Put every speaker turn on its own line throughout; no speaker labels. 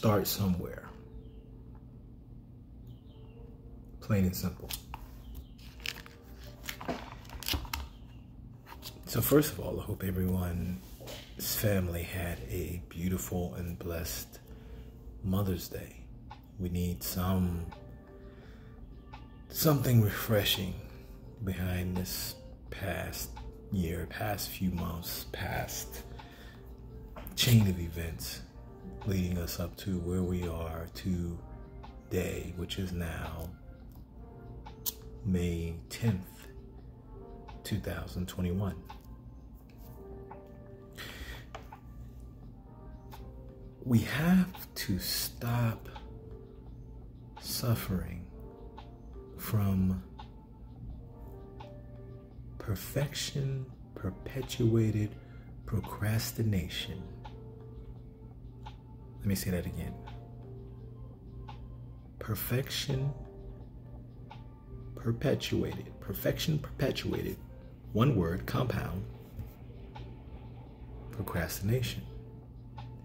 start somewhere. Plain and simple. So first of all, I hope everyone's family had a beautiful and blessed Mother's Day. We need something refreshing behind this past year, past few months, past chain of events leading us up to where we are today, which is now May 10th, 2021. We have to stop suffering from perfection perpetuated procrastination. Let me say that again. Perfection perpetuated, one word, compound, procrastination.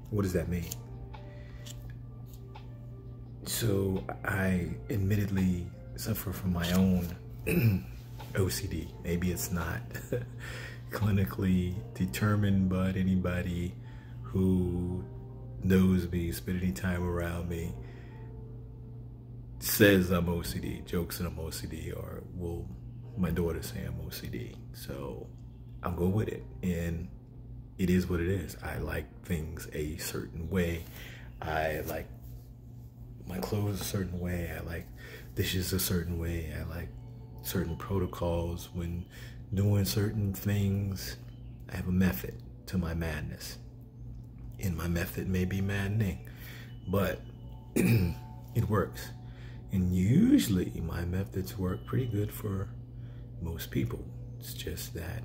What does that mean? So I admittedly suffer from my own OCD. Maybe it's not clinically determined, but anybody who knows me, spent any time around me, says I'm OCD, jokes that I'm OCD, or will my daughter say I'm OCD. So I'm going with it, and it is what it is. I like things a certain way. I like my clothes a certain way. I like dishes a certain way. I like certain protocols when doing certain things. I have a method to my madness, and my method may be maddening, but it works. And usually my methods work pretty good for most people. It's just that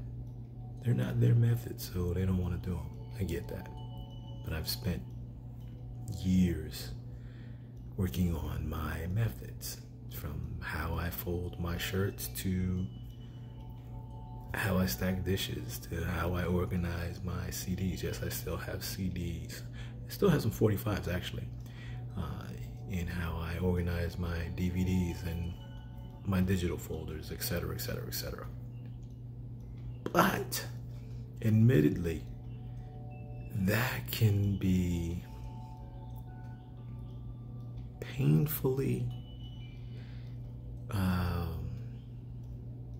they're not their methods, so they don't want to do them. I get that. But I've spent years working on my methods, from how I fold my shirts to how I stack dishes to how I organize my CDs. Yes, I still have CDs. I still have some 45s actually. In how I organize my DVDs and my digital folders, etc., etc., etc. But admittedly, that can be painfully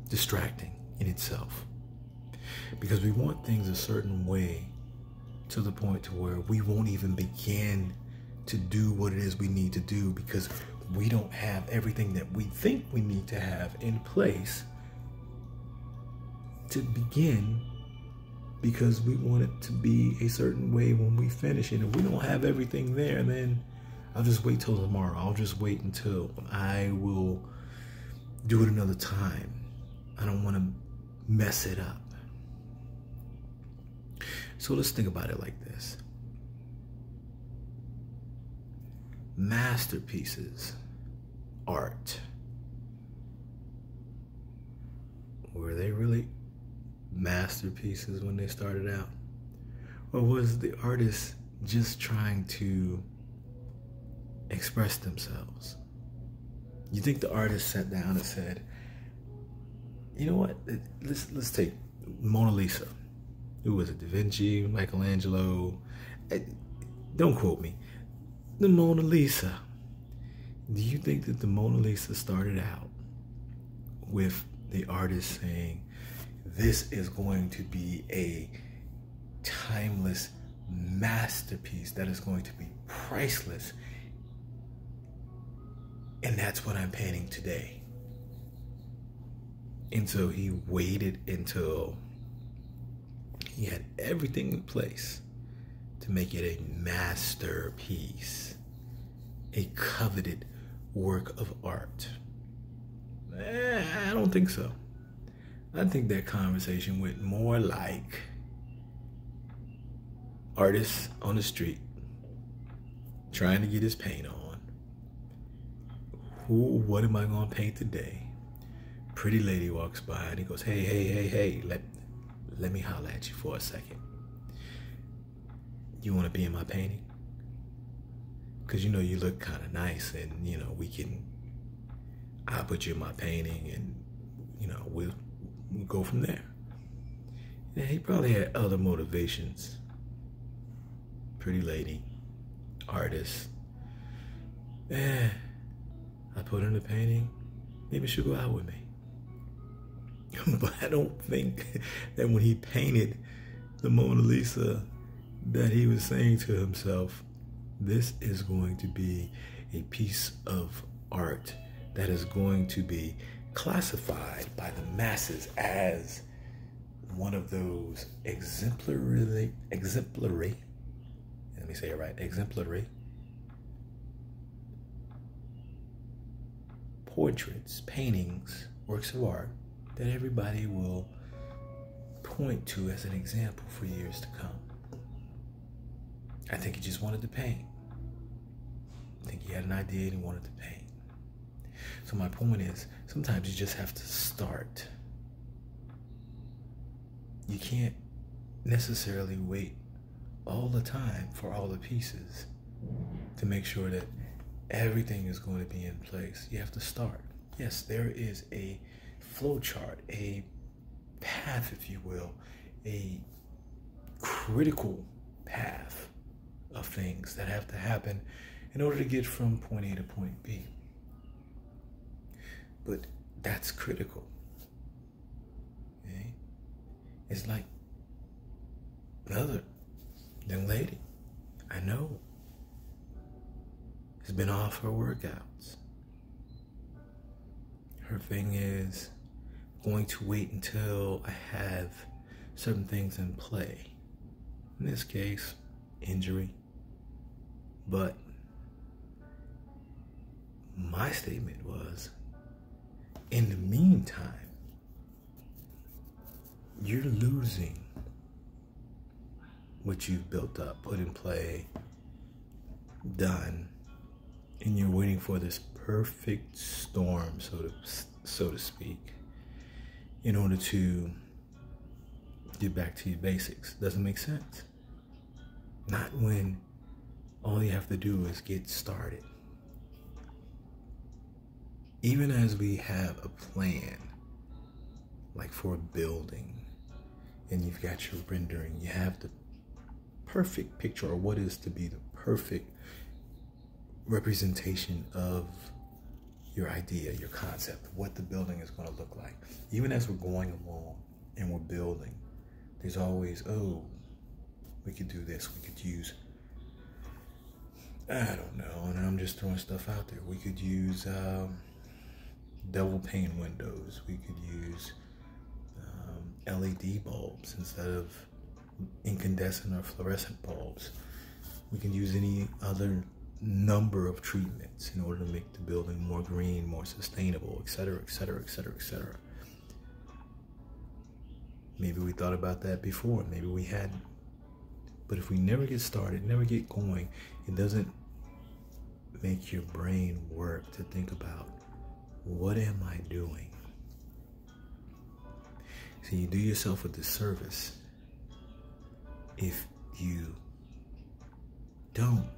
distracting in itself, because we want things a certain way to the point to where we won't even begin to do what it is we need to do, because we don't have everything that we think we need to have in place to begin, because we want it to be a certain way when we finish it. And if we don't have everything there, then I'll just wait till tomorrow. I'll just wait until I will do it another time. I don't want to mess it up. So let's think about it like this. Masterpieces, art, were they really masterpieces when they started out? Or was the artist just trying to express themselves? You think the artist sat down and said, you know what, let's take Mona Lisa. Who was it? Da Vinci, Michelangelo? Don't quote me. The Mona Lisa. Do you think that the Mona Lisa started out with the artist saying, this is going to be a timeless masterpiece that is going to be priceless, and that's what I'm painting today? And so he waited until he had everything in place to make it a masterpiece, a coveted work of art. I don't think so. I think that conversation went more like artists on the street trying to get his paint on. What am I gonna paint today? Pretty lady walks by and he goes, hey, let me holler at you for a second. You wanna be in my painting? because you look kind of nice, and I'll put you in my painting, and we'll go from there. Yeah, he probably had other motivations. Pretty lady, artist. I put her in the painting. Maybe she'll go out with me. But I don't think that when he painted the Mona Lisa that he was saying to himself, this is going to be a piece of art that is going to be classified by the masses as one of those exemplary, let me say it right, exemplary portraits, paintings, works of art that everybody will point to as an example for years to come. I think he just wanted to paint. I think he had an idea and he wanted to paint. So my point is, sometimes you just have to start. You can't necessarily wait all the time for all the pieces to make sure that everything is going to be in place. You have to start. Yes, there is a flow chart, a path, if you will, a critical path of things that have to happen in order to get from point A to point B. But that's critical. Okay? It's like another young lady I know has been off her workouts. Her thing is going to wait until I have certain things in play. In this case, injury. But my statement was, in the meantime, you're losing what you've built up, put in play, done, and you're waiting for this perfect storm, so to speak, in order to get back to your basics. Doesn't make sense. Not when all you have to do is get started. Even as we have a plan, like for a building, and you've got your rendering, you have the perfect picture, or what is to be the perfect representation of your idea, your concept, what the building is going to look like. Even as we're going along and we're building, there's always, we could do this, we could use, I don't know, and I'm just throwing stuff out there. We could use double pane windows. We could use LED bulbs instead of incandescent or fluorescent bulbs. We can use any other number of treatments in order to make the building more green, more sustainable, etc., etc., etc., etc. Maybe we thought about that before, maybe we hadn't. But if we never get started, never get going, it doesn't make your brain work to think about, what am I doing? So you do yourself a disservice if you don't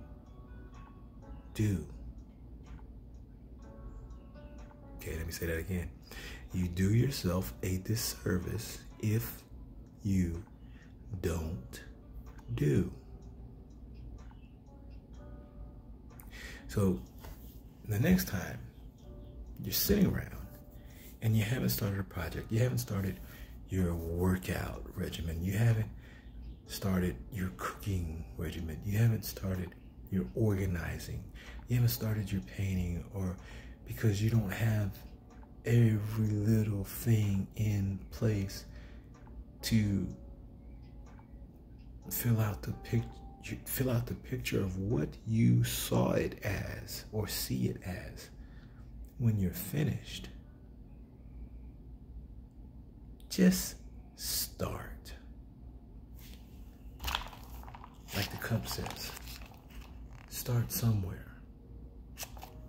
do. Okay, let me say that again. You do yourself a disservice if you don't do. So the next time you're sitting around and you haven't started a project, you haven't started your workout regimen, you haven't started your cooking regimen, you haven't started your organizing, you haven't started your painting, or because you don't have every little thing in place to fill out the picture of what you saw it as or see it as when you're finished. Just start. Like the cup says, start somewhere,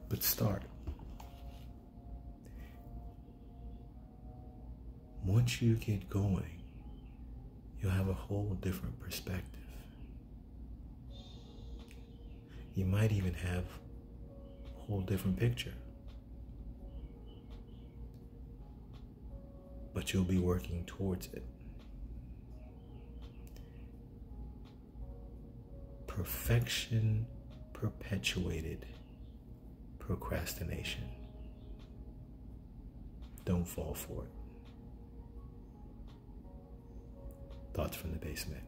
but start. Once you get going, you'll have a whole different perspective. You might even have a whole different picture. But you'll be working towards it. Perfection perpetuated procrastination. Don't fall for it. Thoughts from the basement.